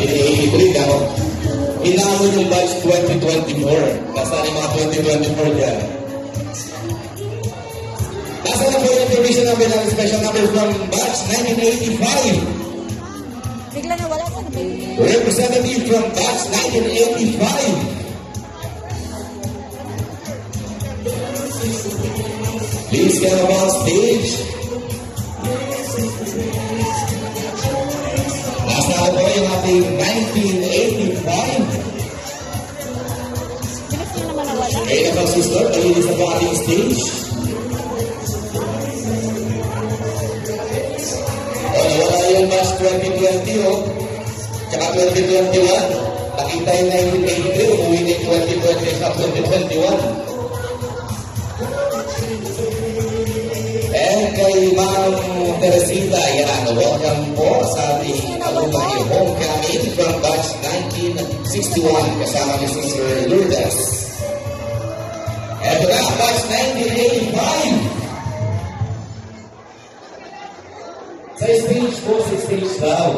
1983 daw. Hinamon yung batch 2024. Nasaan yung mga 2024 dyan? Nasaan na po yung information number ng special number from batch 1985? Bigla na wala ko. Representative from batch 1985. Please get up on stage. Nasa na po yung ating 1985. Bilis nyo naman nawala. Kayo na bang sister? Palilis na po ating stage. Wala yung batch 2020 oh. Tsaka 2021. Nakita yung 1983. Umuwi na yung 2020 sa 2021. And kay Ma'am Teresita, yan, welcome po sa ating alumni homecoming from batch 1961 kasama ni Sister Lourdes. Ito na, batch 1985. Sa stage po, sa stage daw.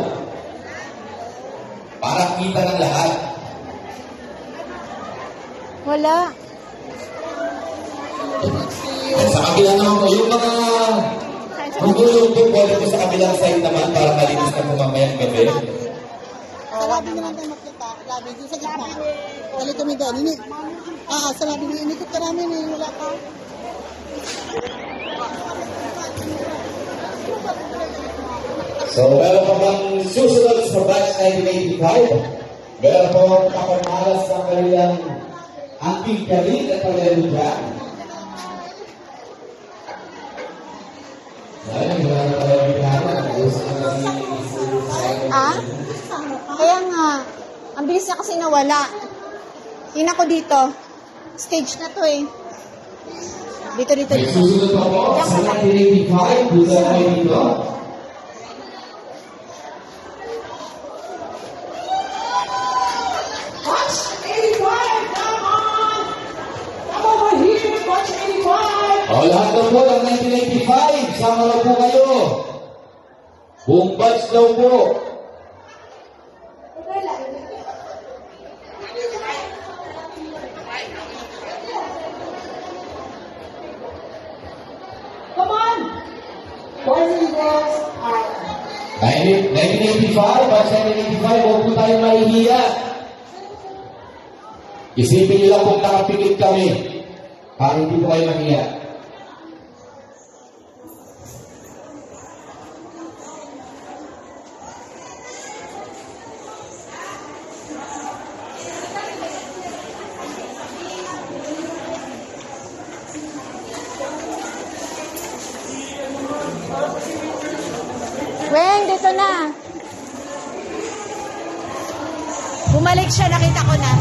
Para kita ng lahat. Wala. Sa kabila naman, yung mga magulong po, pwede po sa kabilang side naman para malinis na po mamayang gabi. Sa labi na lang tayo makita. Labi, doon sa gitna. Balik kami doon. Sa labi na inikot ka namin eh. Wala ka. So, meron pa bang susunod sa batch 1985? Meron po kapamalas ng kanilang anting galing at palero dyan. Kaya nga, ang bilis niya kasi nawala. Yun ako dito. Stage na to eh. Dito. May susunod pa po sa 1985. Dito tayo dito. Watch 85, come on! Come over here, watch 85! O, lahat daw po ng 1985. Sama na po kayo. Buong batch daw po. Come on! Boys and girls, 1985, batch 1985, huwag po tayong mahihiya. Isipin nyo lang kung nakapikit kami. Para hindi po kayo mahihiya. Weng, dito na. Bumalik siya, nakita ko na.